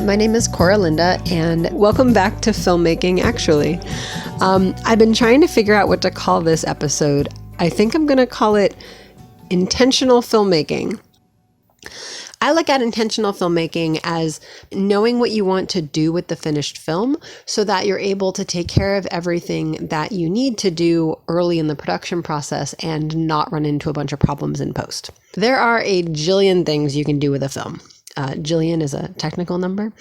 My name is Koura Linda, and welcome back to Filmmaking Actually. I've been trying to figure out what to call this episode. I think I'm going to call it Intentional Filmmaking. I look at intentional filmmaking as knowing what you want to do with the finished film so that you're able to take care of everything that you need to do early in the production process and not run into a bunch of problems in post. There are a jillion things you can do with a film. Jillion is a technical number.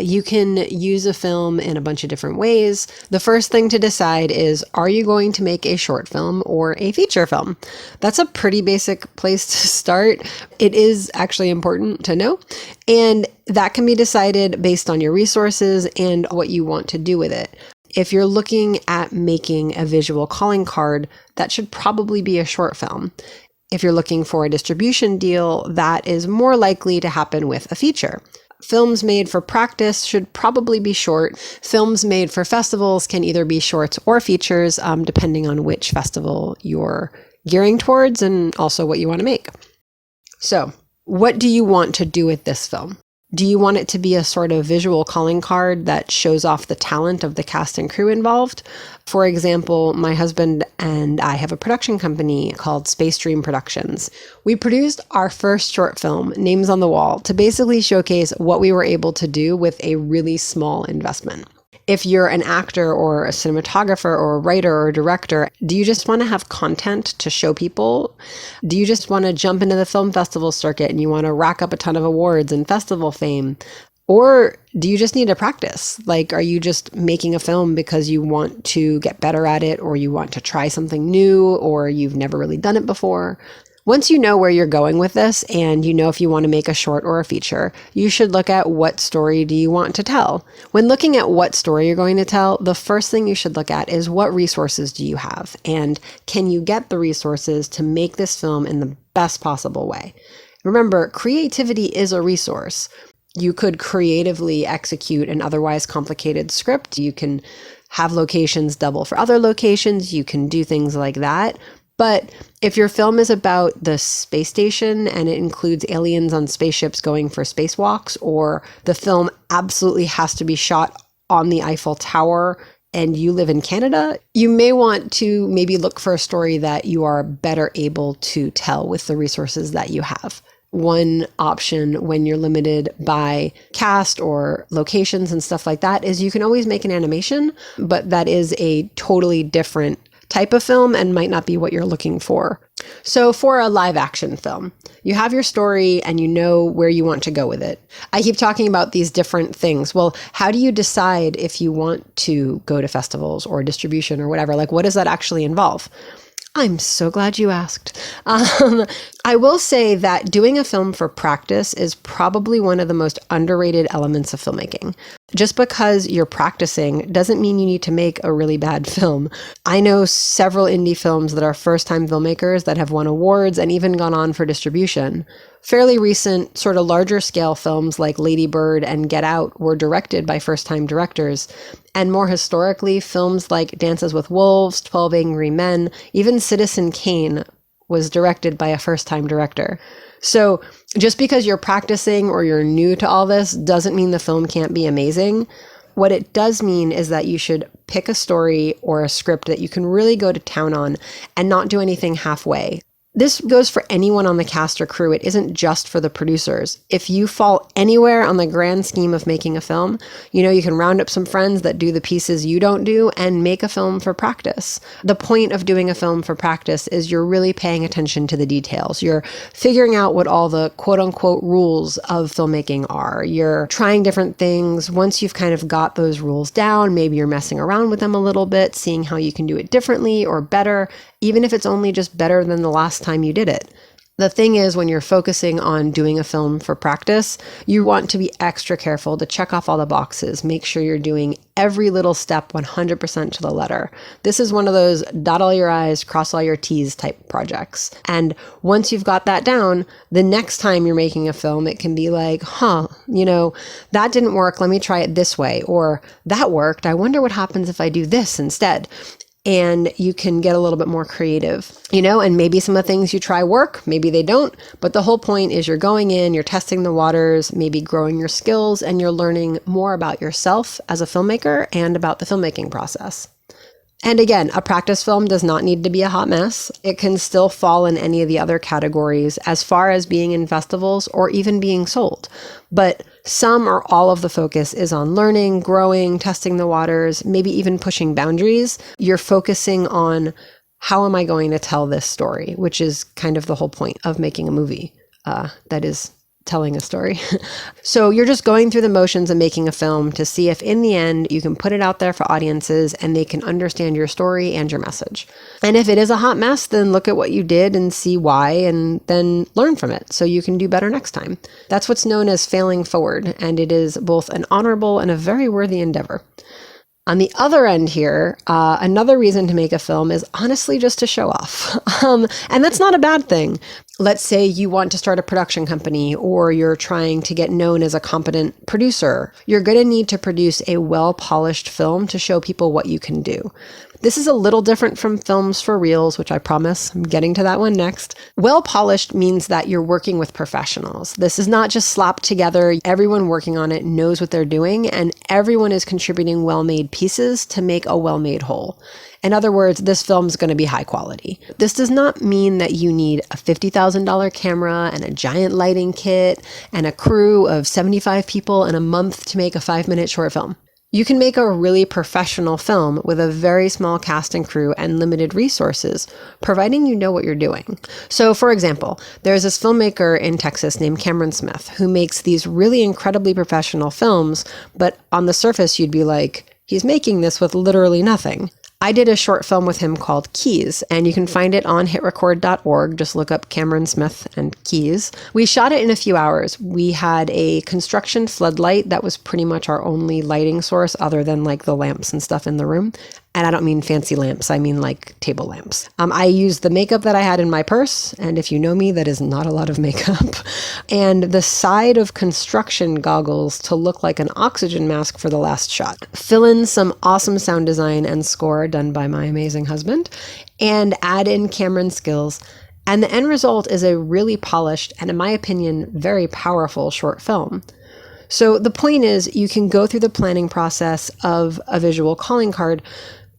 You can use a film in a bunch of different ways. The first thing to decide is, are you going to make a short film or a feature film? That's a pretty basic place to start. It is actually important to know. And that can be decided based on your resources and what you want to do with it. If you're looking at making a visual calling card, that should probably be a short film. If you're looking for a distribution deal, that is more likely to happen with a feature. Films made for practice should probably be short. Films made for festivals can either be shorts or features, depending on which festival you're gearing towards and also what you want to make. So, what do you want to do with this film? Do you want it to be a sort of visual calling card that shows off the talent of the cast and crew involved? For example, my husband and I have a production company called Space Dream Productions. We produced our first short film, Names on the Wall, to basically showcase what we were able to do with a really small investment. If you're an actor or a cinematographer or a writer or a director, do you just want to have content to show people? Do you just want to jump into the film festival circuit and you want to rack up a ton of awards and festival fame? Or do you just need to practice? Like, are you just making a film because you want to get better at it, or you want to try something new, or you've never really done it before? Once you know where you're going with this and you know if you want to make a short or a feature, you should look at what story do you want to tell. When looking at what story you're going to tell, the first thing you should look at is what resources do you have, and can you get the resources to make this film in the best possible way? Remember, creativity is a resource. You could creatively execute an otherwise complicated script. You can have locations double for other locations. You can do things like that. But if your film is about the space station and it includes aliens on spaceships going for spacewalks, or the film absolutely has to be shot on the Eiffel Tower and you live in Canada, you may want to maybe look for a story that you are better able to tell with the resources that you have. One option when you're limited by cast or locations and stuff like that is you can always make an animation, but that is a totally different type of film and might not be what you're looking for. So for a live action film, you have your story and you know where you want to go with it. I keep talking about these different things. Well, how do you decide if you want to go to festivals or distribution or whatever? Like, what does that actually involve? I'm so glad you asked. I will say that doing a film for practice is probably one of the most underrated elements of filmmaking. Just because you're practicing doesn't mean you need to make a really bad film. I know several indie films that are first-time filmmakers that have won awards and even gone on for distribution. Fairly recent, sort of larger scale films like Lady Bird and Get Out were directed by first-time directors. And more historically, films like Dances with Wolves, 12 Angry Men, even Citizen Kane was directed by a first-time director. So just because you're practicing or you're new to all this doesn't mean the film can't be amazing. What it does mean is that you should pick a story or a script that you can really go to town on and not do anything halfway. This goes for anyone on the cast or crew. It isn't just for the producers. If you fall anywhere on the grand scheme of making a film, you can round up some friends that do the pieces you don't do and make a film for practice. The point of doing a film for practice is you're really paying attention to the details. You're figuring out what all the quote unquote rules of filmmaking are. You're trying different things. Once you've kind of got those rules down, maybe you're messing around with them a little bit, seeing how you can do it differently or better, even if it's only just better than the last time you did it. The thing is, when you're focusing on doing a film for practice, you want to be extra careful to check off all the boxes, make sure you're doing every little step 100% to the letter. This is one of those dot all your I's, cross all your T's type projects. And once you've got that down, the next time you're making a film, it can be like, that didn't work, let me try it this way. Or that worked, I wonder what happens if I do this instead. and you can get a little bit more creative, and maybe some of the things you try work, maybe they don't. But the whole point is you're going in, you're testing the waters, maybe growing your skills, and you're learning more about yourself as a filmmaker and about the filmmaking process. And again, a practice film does not need to be a hot mess. It can still fall in any of the other categories as far as being in festivals or even being sold. But some or all of the focus is on learning, growing, testing the waters, maybe even pushing boundaries. You're focusing on how am I going to tell this story, which is kind of the whole point of making a movie. That is telling a story. So you're just going through the motions of making a film to see if in the end you can put it out there for audiences and they can understand your story and your message. And if it is a hot mess, then look at what you did and see why, and then learn from it so you can do better next time. That's what's known as failing forward, and it is both an honorable and a very worthy endeavor. On the other end here, another reason to make a film is honestly just to show off. And that's not a bad thing. Let's say you want to start a production company, or you're trying to get known as a competent producer. You're going to need to produce a well-polished film to show people what you can do. This is a little different from films for reels, which I promise I'm getting to that one next. Well-polished means that you're working with professionals. This is not just slapped together. Everyone working on it knows what they're doing, and everyone is contributing well-made pieces to make a well-made whole. In other words, this film is going to be high quality. This does not mean that you need a $50,000 camera and a giant lighting kit and a crew of 75 people and a month to make a 5-minute short film. You can make a really professional film with a very small cast and crew and limited resources, providing you know what you're doing. So, for example, there's this filmmaker in Texas named Cameron Smith who makes these really incredibly professional films, but on the surface you'd be like, he's making this with literally nothing. I did a short film with him called Keys, and you can find it on hitrecord.org. Just look up Cameron Smith and Keys. We shot it in a few hours. We had a construction floodlight that was pretty much our only lighting source other than like the lamps and stuff in the room. And I don't mean fancy lamps, I mean like table lamps. I used the makeup that I had in my purse, and if you know me, that is not a lot of makeup. And the side of construction goggles to look like an oxygen mask for the last shot. Fill in some awesome sound design and score done by my amazing husband, and add in Cameron's skills. And the end result is a really polished and, in my opinion, very powerful short film. So the point is, you can go through the planning process of a visual calling card,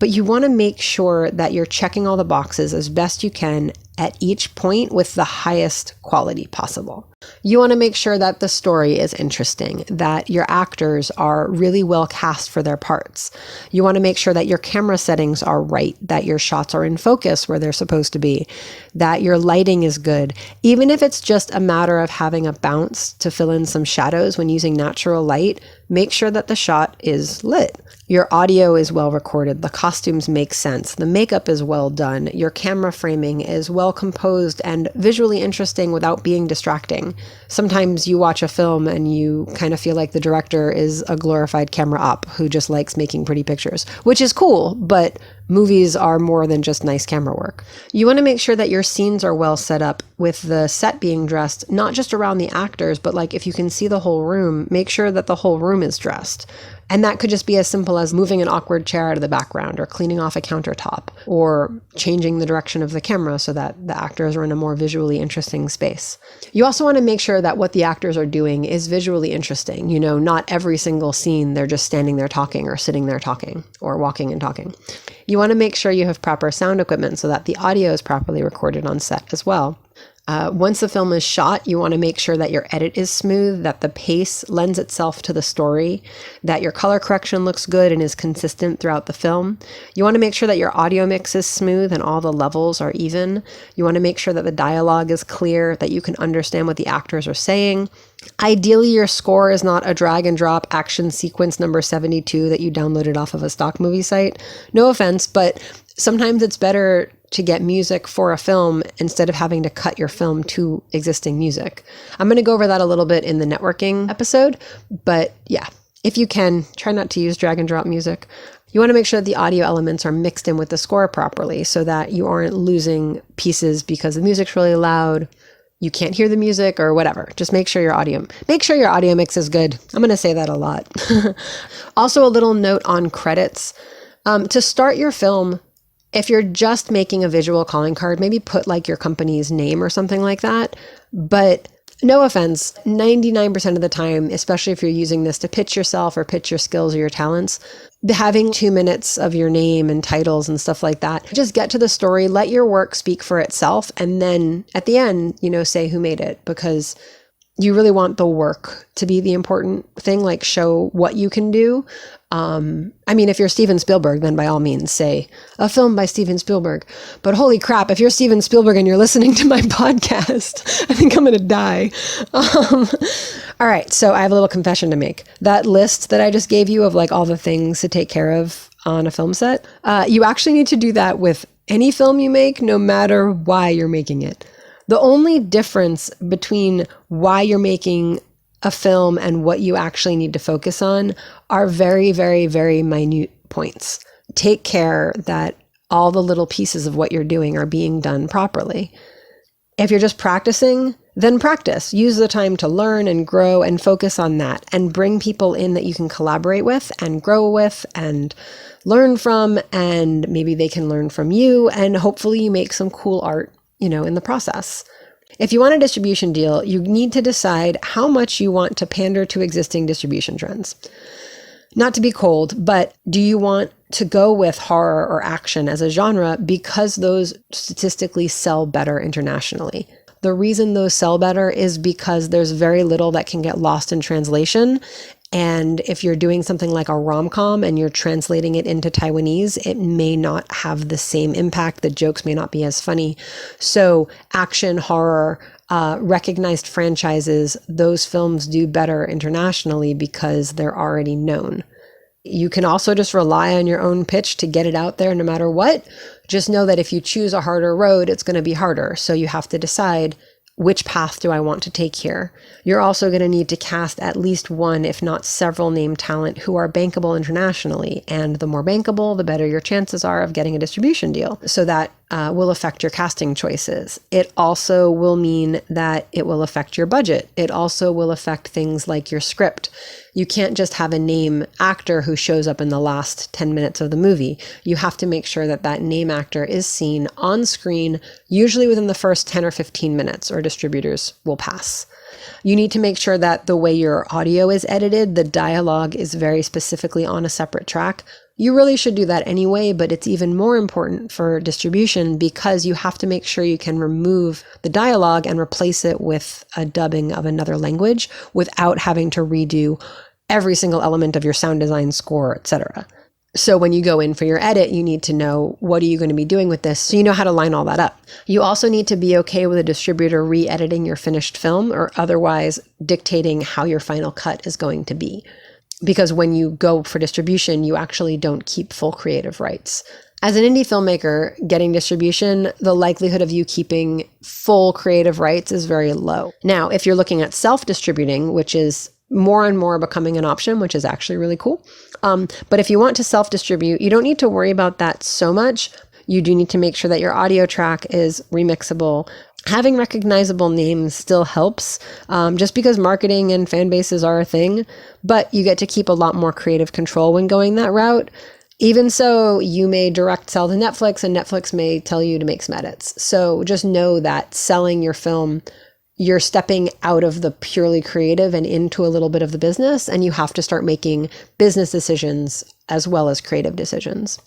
but you want to make sure that you're checking all the boxes as best you can at each point with the highest quality possible. You want to make sure that the story is interesting, that your actors are really well cast for their parts. You want to make sure that your camera settings are right, that your shots are in focus where they're supposed to be, that your lighting is good. Even if it's just a matter of having a bounce to fill in some shadows when using natural light, make sure that the shot is lit. Your audio is well recorded, the costumes make sense, the makeup is well done, your camera framing is well composed and visually interesting without being distracting. Sometimes you watch a film and you kind of feel like the director is a glorified camera op who just likes making pretty pictures, which is cool, but movies are more than just nice camera work. You want to make sure that your scenes are well set up with the set being dressed, not just around the actors, but like if you can see the whole room, make sure that the whole room is dressed. And that could just be as simple as moving an awkward chair out of the background or cleaning off a countertop or changing the direction of the camera so that the actors are in a more visually interesting space. You also want to make sure that what the actors are doing is visually interesting. You know, not every single scene they're just standing there talking or sitting there talking or walking and talking. You want to make sure you have proper sound equipment so that the audio is properly recorded on set as well. Once the film is shot, you want to make sure that your edit is smooth, that the pace lends itself to the story, that your color correction looks good and is consistent throughout the film. You want to make sure that your audio mix is smooth and all the levels are even. You want to make sure that the dialogue is clear, that you can understand what the actors are saying. Ideally, your score is not a drag and drop action sequence number 72 that you downloaded off of a stock movie site. No offense, but sometimes it's better to get music for a film instead of having to cut your film to existing music. I'm going to go over that a little bit in the networking episode, but yeah, if you can, try not to use drag and drop music. You want to make sure that the audio elements are mixed in with the score properly so that you aren't losing pieces because the music's really loud, you can't hear the music or whatever. Just make sure your audio mix is good. I'm going to say that a lot. Also, a little note on credits. To start your film, If you're just making a visual calling card, maybe put like your company's name or something like that. But no offense, 99% of the time, especially if you're using this to pitch yourself or pitch your skills or your talents, having 2 minutes of your name and titles and stuff like that, just get to the story, let your work speak for itself. And then at the end, say who made it, because you really want the work to be the important thing, like show what you can do. If you're Steven Spielberg, then by all means say a film by Steven Spielberg. But holy crap, if you're Steven Spielberg and you're listening to my podcast, I think I'm going to die. All right. So I have a little confession to make. That list that I just gave you of like all the things to take care of on a film set, you actually need to do that with any film you make, no matter why you're making it. The only difference between why you're making a film and what you actually need to focus on are very, very, very minute points. Take care that all the little pieces of what you're doing are being done properly. If you're just practicing, then practice. Use the time to learn and grow and focus on that, and bring people in that you can collaborate with and grow with and learn from, and maybe they can learn from you, and hopefully you make some cool art in the process. If you want a distribution deal, you need to decide how much you want to pander to existing distribution trends. Not to be cold, but do you want to go with horror or action as a genre because those statistically sell better internationally? The reason those sell better is because there's very little that can get lost in translation. And if you're doing something like a rom-com and you're translating it into Taiwanese, it may not have the same impact. The jokes may not be as funny. So action, horror, recognized franchises, those films do better internationally because they're already known. You can also just rely on your own pitch to get it out there no matter what. Just know that if you choose a harder road, it's going to be harder. So you have to decide, which path do I want to take here? You're also going to need to cast at least one, if not several named talent who are bankable internationally. And the more bankable, the better your chances are of getting a distribution deal. So that will affect your casting choices. It also will mean that it will affect your budget. It also will affect things like your script. You can't just have a name actor who shows up in the last 10 minutes of the movie. You have to make sure that that name actor is seen on screen, usually within the first 10 or 15 minutes, or distributors will pass. You need to make sure that the way your audio is edited, the dialogue is very specifically on a separate track. You really should do that anyway, but it's even more important for distribution because you have to make sure you can remove the dialogue and replace it with a dubbing of another language without having to redo every single element of your sound design, score, etc. So when you go in for your edit, you need to know, what are you going to be doing with this, so you know how to line all that up. You also need to be okay with a distributor re-editing your finished film or otherwise dictating how your final cut is going to be. Because when you go for distribution, you actually don't keep full creative rights. As an indie filmmaker, getting distribution, the likelihood of you keeping full creative rights is very low. Now, if you're looking at self-distributing, which is more and more becoming an option, which is actually really cool. But if you want to self-distribute, you don't need to worry about that so much. You do need to make sure that your audio track is remixable. Having recognizable names still helps, just because marketing and fan bases are a thing, but you get to keep a lot more creative control when going that route. Even so, you may direct sell to Netflix, and Netflix may tell you to make some edits. So just know that selling your film, you're stepping out of the purely creative and into a little bit of the business, and you have to start making business decisions as well as creative decisions.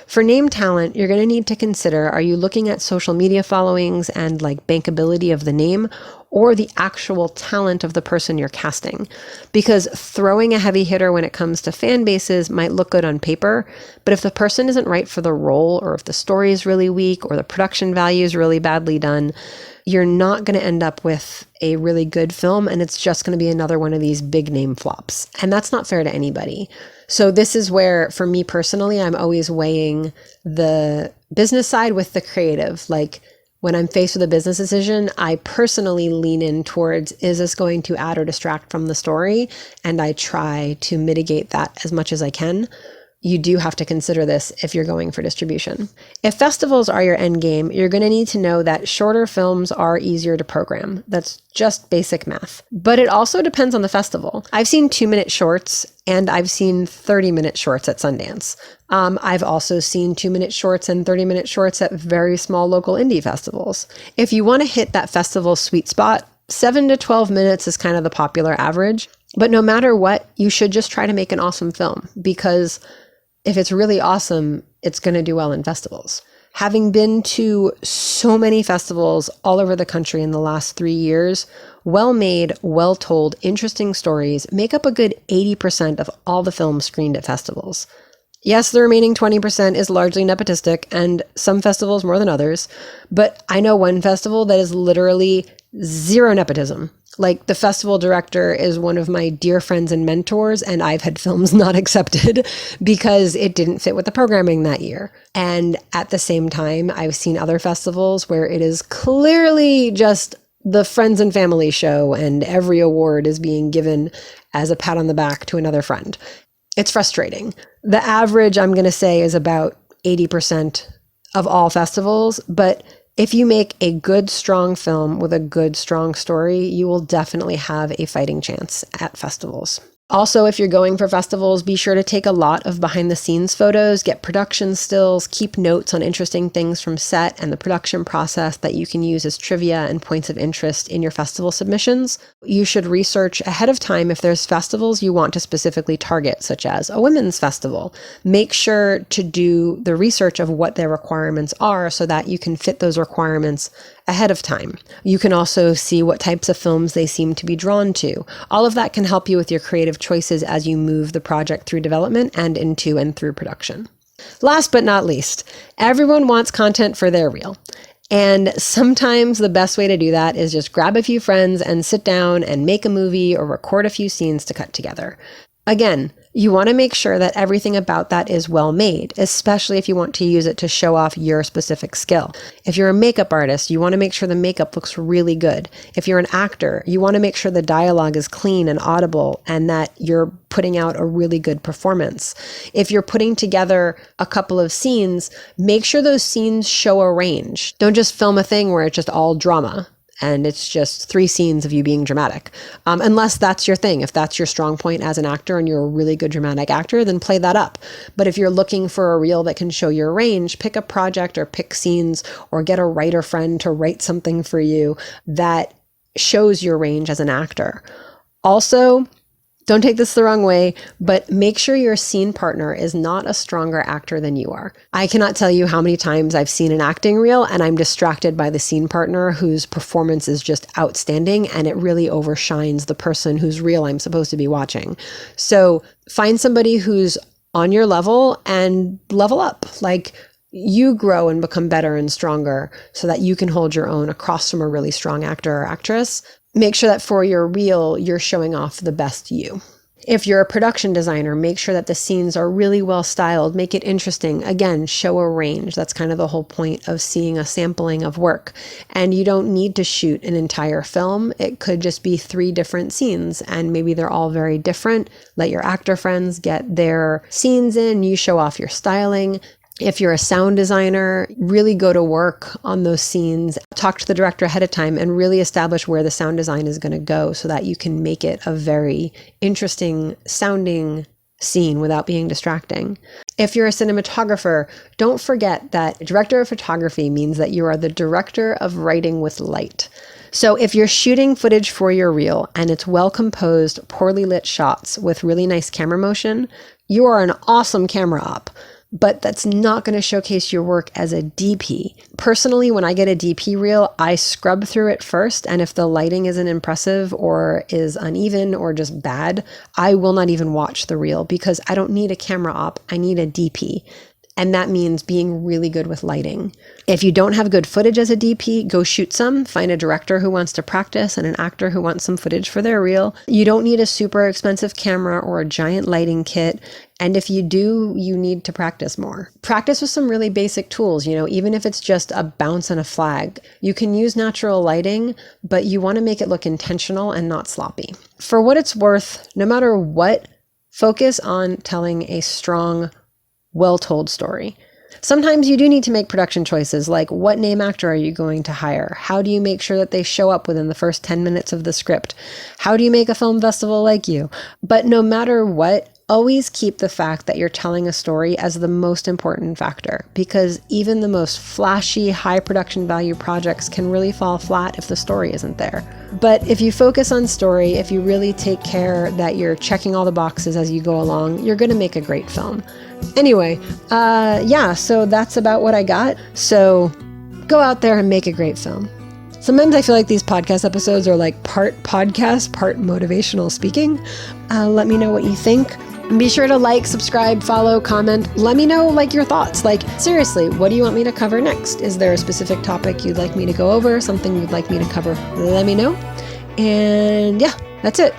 For name talent, you're going to need to consider, are you looking at social media followings and like bankability of the name, or the actual talent of the person you're casting? Because throwing a heavy hitter when it comes to fan bases might look good on paper, but if the person isn't right for the role, or if the story is really weak, or the production value is really badly done, you're not going to end up with a really good film, and it's just going to be another one of these big name flops. And that's not fair to anybody. So this is where, for me personally, I'm always weighing the business side with the creative. Like when I'm faced with a business decision, I personally lean in towards, is this going to add or distract from the story? And I try to mitigate that as much as I can. you do have to consider this if you're going for distribution. If festivals are your end game, you're going to need to know that shorter films are easier to program. That's just basic math. But it also depends on the festival. I've seen 2-minute shorts and I've seen 30-minute shorts at Sundance. I've also seen 2-minute shorts and 30-minute shorts at very small local indie festivals. If you want to hit that festival sweet spot, 7 to 12 minutes is kind of the popular average. But no matter what, you should just try to make an awesome film, because if it's really awesome, it's going to do well in festivals. Having been to so many festivals all over the country in the last 3 years, well-made, well-told, interesting stories make up a good 80% of all the films screened at festivals. Yes, the remaining 20% is largely nepotistic, and some festivals more than others, but I know one festival that is literally zero nepotism. Like, the festival director is one of my dear friends and mentors, and I've had films not accepted because it didn't fit with the programming that year. And at the same time, I've seen other festivals where it is clearly just the friends and family show, and every award is being given as a pat on the back to another friend. It's frustrating. The average, I'm going to say, is about 80% of all festivals, but if you make a good, strong film with a good, strong story, you will definitely have a fighting chance at festivals. Also, if you're going for festivals, be sure to take a lot of behind-the-scenes photos, get production stills, keep notes on interesting things from set and the production process that you can use as trivia and points of interest in your festival submissions. You should research ahead of time if there's festivals you want to specifically target, such as a women's festival. Make sure to do the research of what their requirements are so that you can fit those requirements ahead of time. You can also see what types of films they seem to be drawn to. All of that can help you with your creative choices as you move the project through development and into and through production. Last but not least, everyone wants content for their reel. And sometimes the best way to do that is just grab a few friends and sit down and make a movie or record a few scenes to cut together. Again, you want to make sure that everything about that is well made, especially if you want to use it to show off your specific skill. If you're a makeup artist, you want to make sure the makeup looks really good. If you're an actor, you want to make sure the dialogue is clean and audible and that you're putting out a really good performance. If you're putting together a couple of scenes, make sure those scenes show a range. Don't just film a thing where it's just all drama and it's just 3 scenes of you being dramatic. Unless that's your thing. If that's your strong point as an actor and you're a really good dramatic actor, then play that up. But if you're looking for a reel that can show your range, pick a project or pick scenes or get a writer friend to write something for you that shows your range as an actor. Also, don't take this the wrong way, but make sure your scene partner is not a stronger actor than you are. I cannot tell you how many times I've seen an acting reel and I'm distracted by the scene partner whose performance is just outstanding and it really overshines the person whose reel I'm supposed to be watching. So find somebody who's on your level and level up. Like, you grow and become better and stronger so that you can hold your own across from a really strong actor or actress. Make sure that for your reel, you're showing off the best you. If you're a production designer, make sure that the scenes are really well styled. Make it interesting. Again, show a range. That's kind of the whole point of seeing a sampling of work. And you don't need to shoot an entire film. It could just be 3 different scenes, and maybe they're all very different. Let your actor friends get their scenes in. You show off your styling. If you're a sound designer, really go to work on those scenes. Talk to the director ahead of time and really establish where the sound design is going to go so that you can make it a very interesting sounding scene without being distracting. If you're a cinematographer, don't forget that director of photography means that you are the director of writing with light. So if you're shooting footage for your reel and it's well composed, poorly lit shots with really nice camera motion, you are an awesome camera op. But that's not going to showcase your work as a DP. Personally, when I get a DP reel, I scrub through it first, and if the lighting isn't impressive or is uneven or just bad, I will not even watch the reel because I don't need a camera op, I need a DP. And that means being really good with lighting. If you don't have good footage as a DP, go shoot some. Find a director who wants to practice and an actor who wants some footage for their reel. You don't need a super expensive camera or a giant lighting kit. And if you do, you need to practice more. Practice with some really basic tools, even if it's just a bounce and a flag. You can use natural lighting, but you want to make it look intentional and not sloppy. For what it's worth, no matter what, focus on telling a strong, well-told story. Sometimes you do need to make production choices, like what name actor are you going to hire? How do you make sure that they show up within the first 10 minutes of the script? How do you make a film festival like you? But no matter what, always keep the fact that you're telling a story as the most important factor, because even the most flashy, high production value projects can really fall flat if the story isn't there. But if you focus on story, if you really take care that you're checking all the boxes as you go along, you're going to make a great film. Anyway, so that's about what I got. So go out there and make a great film. Sometimes I feel like these podcast episodes are like part podcast, part motivational speaking. Let me know what you think. Be sure to like, subscribe, follow, comment. Let me know your thoughts. Seriously, what do you want me to cover next? Is there a specific topic you'd like me to go over? Something you'd like me to cover? Let me know. And yeah, that's it.